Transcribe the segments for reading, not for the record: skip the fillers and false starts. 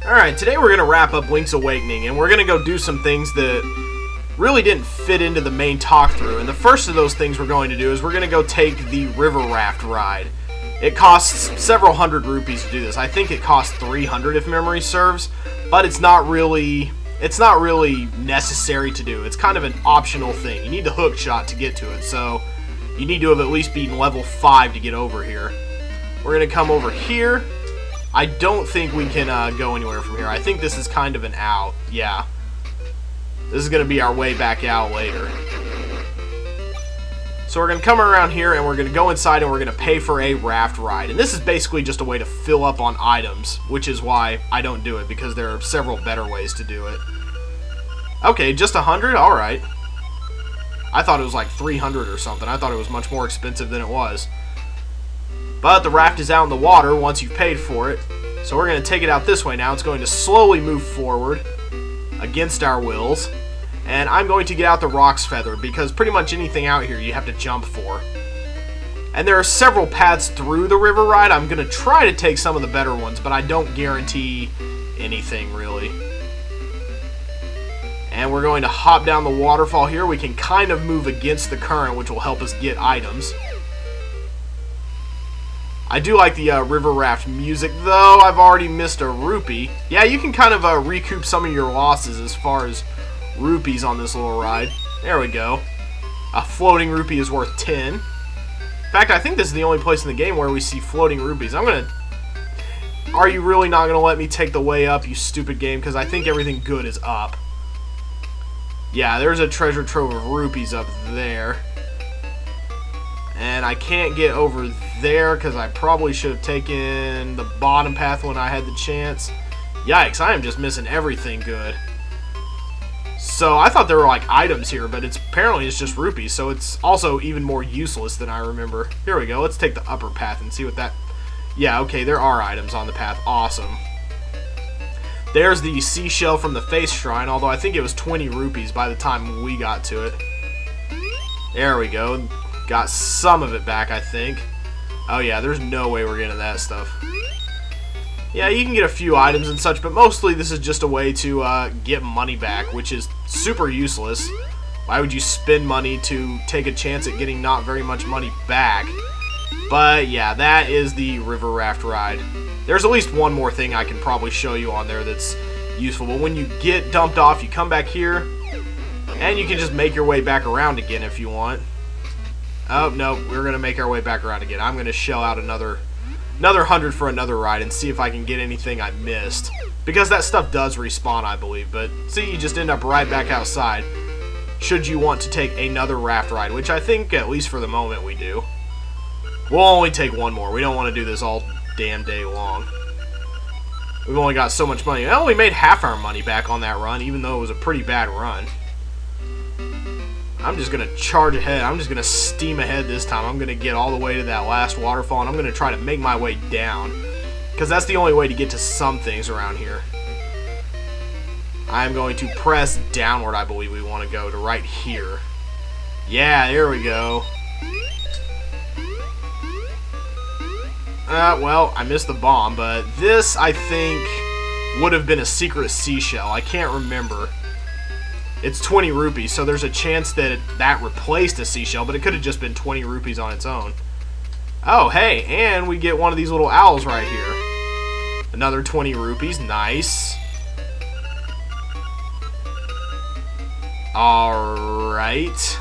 Alright, today we're going to wrap up Link's Awakening, and we're going to go do some things that really didn't fit into the main talk-through. And the first of those things we're going to do is we're going to go take the river raft ride. It costs several hundred rupees to do this. I think it costs 300 if memory serves, but it's not really necessary to do. It's kind of an optional thing. You need the hook shot to get to it, so you need to have at least been level 5 to get over here. We're going to come over here. I don't think we can go anywhere from here. I think this is kind of an out. Yeah. This is going to be our way back out later. So we're going to come around here and we're going to go inside and we're going to pay for a raft ride. And this is basically just a way to fill up on items, which is why I don't do it, because there are several better ways to do it. Okay, just 100? Alright. I thought it was like 300 or something. I thought it was much more expensive than it was. But the raft is out in the water once you've paid for it. So we're going to take it out this way now. It's going to slowly move forward against our wills. And I'm going to get out the Roc's Feather, because pretty much anything out here you have to jump for. And there are several paths through the river ride. I'm going to try to take some of the better ones, but I don't guarantee anything really. And we're going to hop down the waterfall here. We can kind of move against the current, which will help us get items. I do like the river raft music, though I've already missed a rupee. Yeah, you can kind of recoup some of your losses as far as rupees on this little ride. There we go. A floating rupee is worth 10. In fact, I think this is the only place in the game where we see floating rupees. Are you really not going to let me take the way up, you stupid game? Because I think everything good is up. Yeah, there's a treasure trove of rupees up there. And I can't get over there because I probably should have taken the bottom path when I had the chance. Yikes, I am just missing everything good. So I thought there were like items here, but apparently it's just rupees, so it's also even more useless than I remember. Here we go, let's take the upper path and see what that... Yeah, okay, there are items on the path. Awesome. There's the seashell from the face shrine, although I think it was 20 rupees by the time we got to it. There we go. Got some of it back, I think. Oh yeah, there's no way we're getting that stuff. Yeah, you can get a few items and such, but mostly this is just a way to get money back, which is super useless. Why would you spend money to take a chance at getting not very much money back? But yeah, that is the river raft ride. There's at least one more thing I can probably show you on there that's useful. But when you get dumped off, you come back here, and you can just make your way back around again if you want. Oh, no, we're going to make our way back around again. I'm going to shell out another 100 for another ride and see if I can get anything I missed. Because that stuff does respawn, I believe. But, see, you just end up right back outside. Should you want to take another raft ride, which I think, at least for the moment, we do. We'll only take one more. We don't want to do this all damn day long. We've only got so much money. Well, we made half our money back on that run, even though it was a pretty bad run. I'm just going to charge ahead. I'm just going to steam ahead this time. I'm going to get all the way to that last waterfall, and I'm going to try to make my way down. Because that's the only way to get to some things around here. I'm going to press downward, I believe we want to go, to right here. Yeah, there we go. Well, I missed the bomb, but this, I think, would have been a secret seashell. I can't remember. It's 20 rupees, so there's a chance that that replaced a seashell, but it could have just been 20 rupees on its own. Oh, hey, and we get one of these little owls right here. Another 20 rupees, nice. Alright.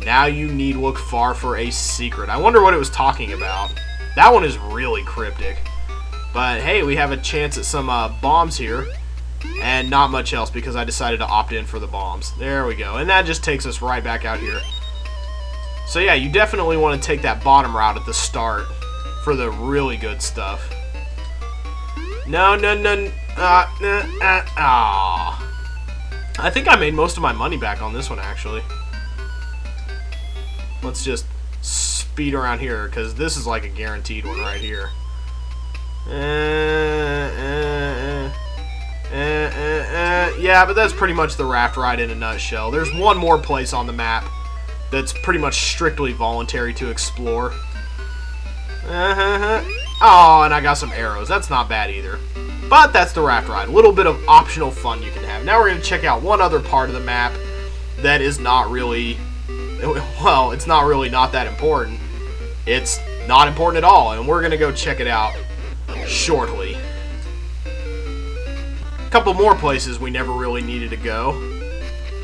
Now you need look far for a secret. I wonder what it was talking about. That one is really cryptic. But, hey, we have a chance at some bombs here. And not much else because I decided to opt in for the bombs. There we go. And that just takes us right back out here. So yeah, you definitely want to take that bottom route at the start for the really good stuff. No. I think I made most of my money back on this one, actually. Let's just speed around here because this is like a guaranteed one right here. Yeah, but that's pretty much the raft ride in a nutshell. There's one more place on the map that's pretty much strictly voluntary to explore. Oh, and I got some arrows. That's not bad either. But that's the raft ride. A little bit of optional fun you can have. Now we're going to check out one other part of the map that is not really, well, it's not really not that important. It's not important at all, and we're going to go check it out shortly. A couple more places we never really needed to go.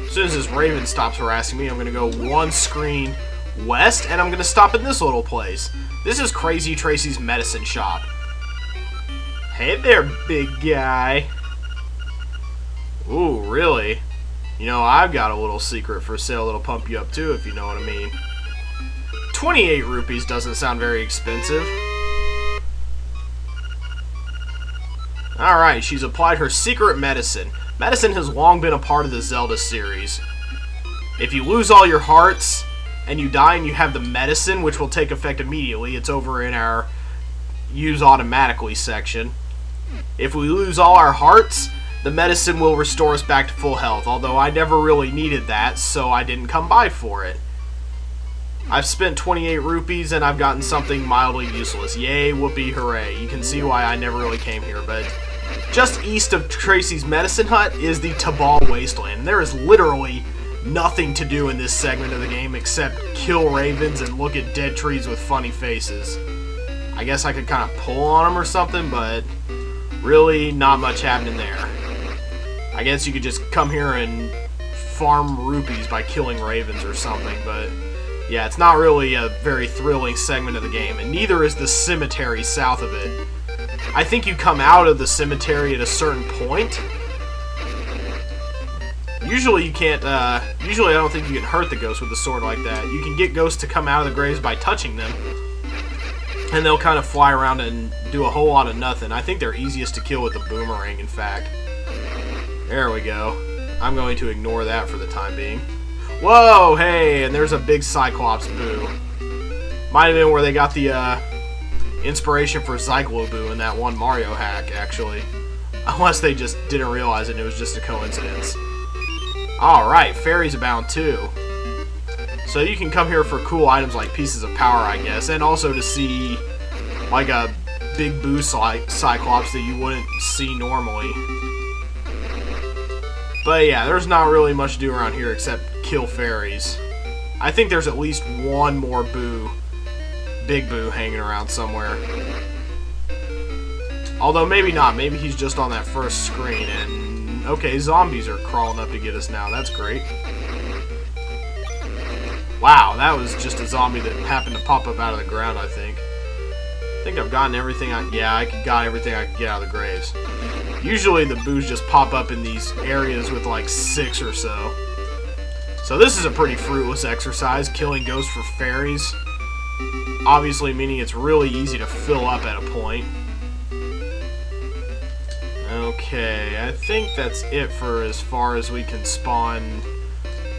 As soon as this raven stops harassing me, I'm going to go one screen west, and I'm going to stop at this little place. This is Crazy Tracys Medicine Shop. Hey there, big guy. Ooh, really? You know, I've got a little secret for sale that'll pump you up too, if you know what I mean. 28 rupees doesn't sound very expensive. Alright, she's applied her secret medicine. Medicine has long been a part of the Zelda series. If you lose all your hearts and you die and you have the medicine, which will take effect immediately, it's over in our use automatically section. If we lose all our hearts, the medicine will restore us back to full health, although I never really needed that, so I didn't come by for it. I've spent 28 rupees and I've gotten something mildly useless. Yay, whoopee, hooray. You can see why I never really came here, but just east of Tracys Medicine Hut is the Tabal Wasteland. There is literally nothing to do in this segment of the game except kill ravens and look at dead trees with funny faces. I guess I could kind of pull on them or something, but really not much happening there. I guess you could just come here and farm rupees by killing ravens or something, but yeah, it's not really a very thrilling segment of the game, and neither is the cemetery south of it. I think you come out of the cemetery at a certain point. Usually you can't, usually I don't think you can hurt the ghosts with a sword like that. You can get ghosts to come out of the graves by touching them, and they'll kind of fly around and do a whole lot of nothing. I think they're easiest to kill with the boomerang, in fact. There we go. I'm going to ignore that for the time being. Whoa, hey, and there's a big Cyclops boo. Might have been where they got the inspiration for Cycloboo in that one Mario hack, actually. Unless they just didn't realize it and it was just a coincidence. Alright, fairies abound too. So you can come here for cool items like pieces of power, I guess, and also to see like a big boo Cyclops that you wouldn't see normally. But yeah, there's not really much to do around here except kill fairies. I think there's at least one more boo, big boo, hanging around somewhere. Although maybe not, maybe he's just on that first screen, and okay, zombies are crawling up to get us now, that's great. Wow, that was just a zombie that happened to pop up out of the ground, I think. I think I've gotten everything I got everything I could get out of the graves. Usually the boos just pop up in these areas with like 6 or so. So this is a pretty fruitless exercise, killing ghosts for fairies. Obviously meaning it's really easy to fill up at a point. Okay, I think that's it for as far as we can spawn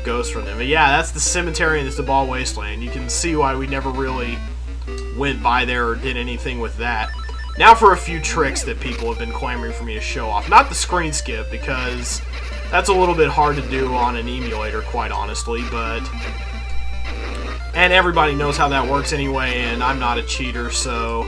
ghosts from them. But yeah, that's the cemetery and it's the Tabal Wasteland. You can see why we never really went by there or did anything with that. Now for a few tricks that people have been clamoring for me to show off. Not the screen skip, because that's a little bit hard to do on an emulator, quite honestly, but... And everybody knows how that works anyway, and I'm not a cheater, so...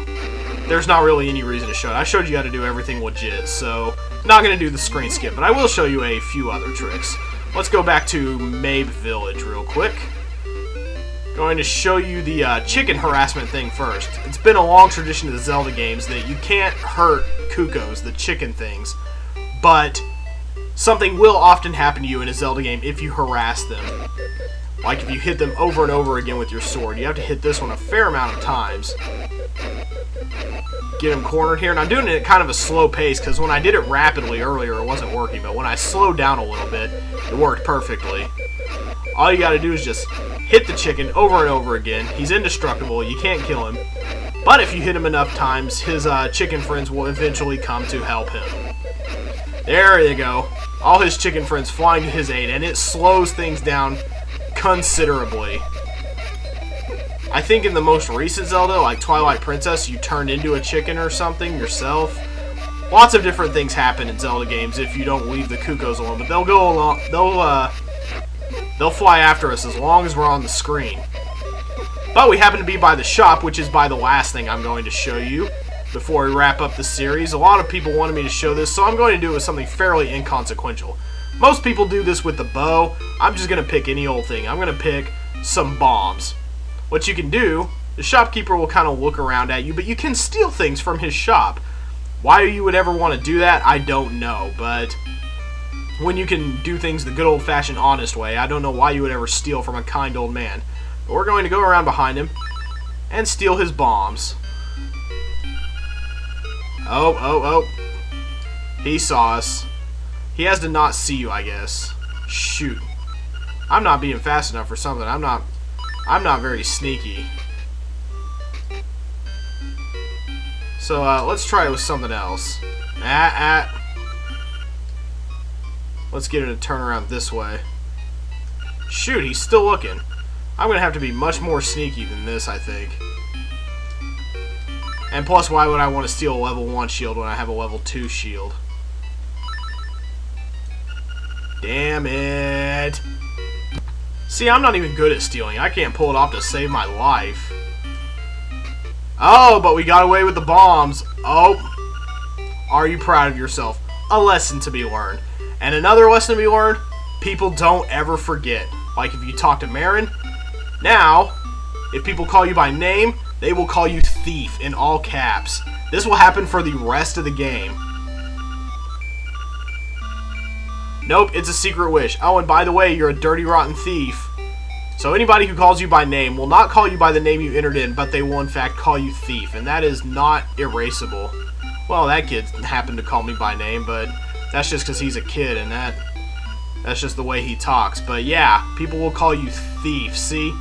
There's not really any reason to show it. I showed you how to do everything legit, so... Not going to do the screen skip, but I will show you a few other tricks. Let's go back to Mabe Village real quick. Going to show you the chicken harassment thing first. It's been a long tradition of the Zelda games that you can't hurt Cuccos, the chicken things, but something will often happen to you in a Zelda game if you harass them. Like if you hit them over and over again with your sword. You have to hit this one a fair amount of times. Get him cornered here, and I'm doing it at kind of a slow pace because when I did it rapidly earlier it wasn't working, but when I slowed down a little bit it worked perfectly. All you gotta do is just hit the chicken over and over again. He's indestructible, you can't kill him. But if you hit him enough times, his chicken friends will eventually come to help him. There you go. All his chicken friends flying to his aid, and it slows things down considerably. I think in the most recent Zelda, like Twilight Princess, you turned into a chicken or something yourself. Lots of different things happen in Zelda games if you don't leave the Cuccos alone, but they'll go along, they'll fly after us as long as we're on the screen. But we happen to be by the shop, which is by the last thing I'm going to show you. before we wrap up the series. A lot of people wanted me to show this, so I'm going to do it with something fairly inconsequential. Most people do this with the bow. I'm just going to pick any old thing. I'm going to pick some bombs. What you can do, the shopkeeper will kind of look around at you, but you can steal things from his shop. Why you would ever want to do that, I don't know, but when you can do things the good old-fashioned honest way, I don't know why you would ever steal from a kind old man. But we're going to go around behind him and steal his bombs. Oh. He saw us. He has to not see you, I guess. Shoot. I'm not being fast enough for something. I'm not very sneaky. So, let's try it with something else. Let's get him to turn around this way. Shoot, he's still looking. I'm going to have to be much more sneaky than this, I think. And plus, why would I want to steal a level 1 shield when I have a level 2 shield? Damn it. See, I'm not even good at stealing. I can't pull it off to save my life. Oh, but we got away with the bombs. Oh. Are you proud of yourself? A lesson to be learned. And another lesson to be learned, people don't ever forget. Like if you talk to Marin, now, if people call you by name, they will call you thief in all caps. This will happen for the rest of the game. Nope, it's a secret wish. Oh, and by the way, you're a dirty, rotten thief. So anybody who calls you by name will not call you by the name you entered in, but they will in fact call you thief, and that is not erasable. Well, that kid happened to call me by name, but that's just because he's a kid, and that's just the way he talks. But yeah, people will call you thief, see?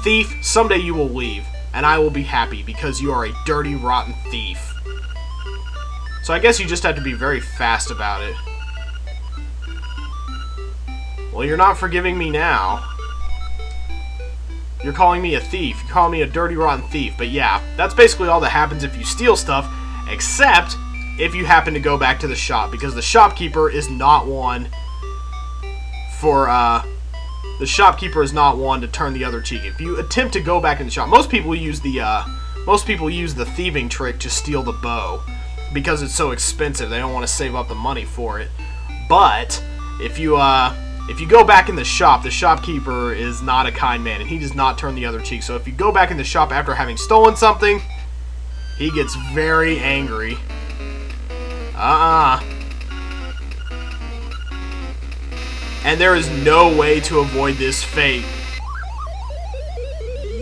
Thief, someday you will leave, and I will be happy because you are a dirty, rotten thief. So I guess you just have to be very fast about it. Well, you're not forgiving me now. You're calling me a thief. You're calling me a dirty, rotten thief. But yeah, that's basically all that happens if you steal stuff, except if you happen to go back to the shop, because the shopkeeper is not one for, the shopkeeper is not one to turn the other cheek. If you attempt to go back in the shop, most people use the thieving trick to steal the bow, because it's so expensive. They don't want to save up the money for it. But if you go back in the shop, the shopkeeper is not a kind man, and he does not turn the other cheek. So if you go back in the shop after having stolen something, he gets very angry. And there is no way to avoid this fate.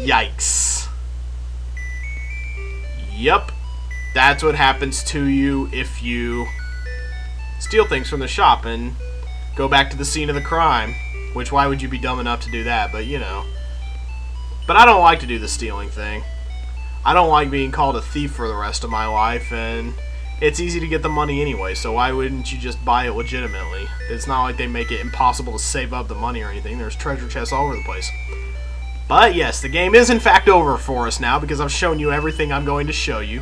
Yikes. Yep. That's what happens to you if you steal things from the shop and go back to the scene of the crime. Which, why would you be dumb enough to do that? But, you know. But I don't like to do the stealing thing. I don't like being called a thief for the rest of my life, and it's easy to get the money anyway, so why wouldn't you just buy it legitimately? It's not like they make it impossible to save up the money or anything. There's treasure chests all over the place. But yes, the game is in fact over for us now, because I've shown you everything I'm going to show you.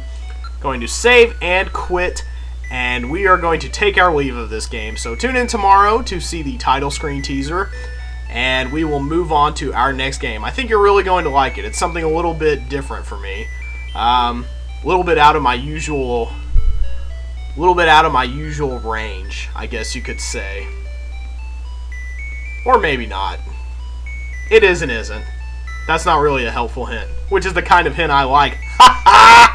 Going to save and quit, and we are going to take our leave of this game. So tune in tomorrow to see the title screen teaser, and we will move on to our next game. I think you're really going to like it. It's something a little bit different for me. A little bit out of my usual range, I guess you could say. Or maybe not. It is and isn't. That's not really a helpful hint, which is the kind of hint I like. Ha ha!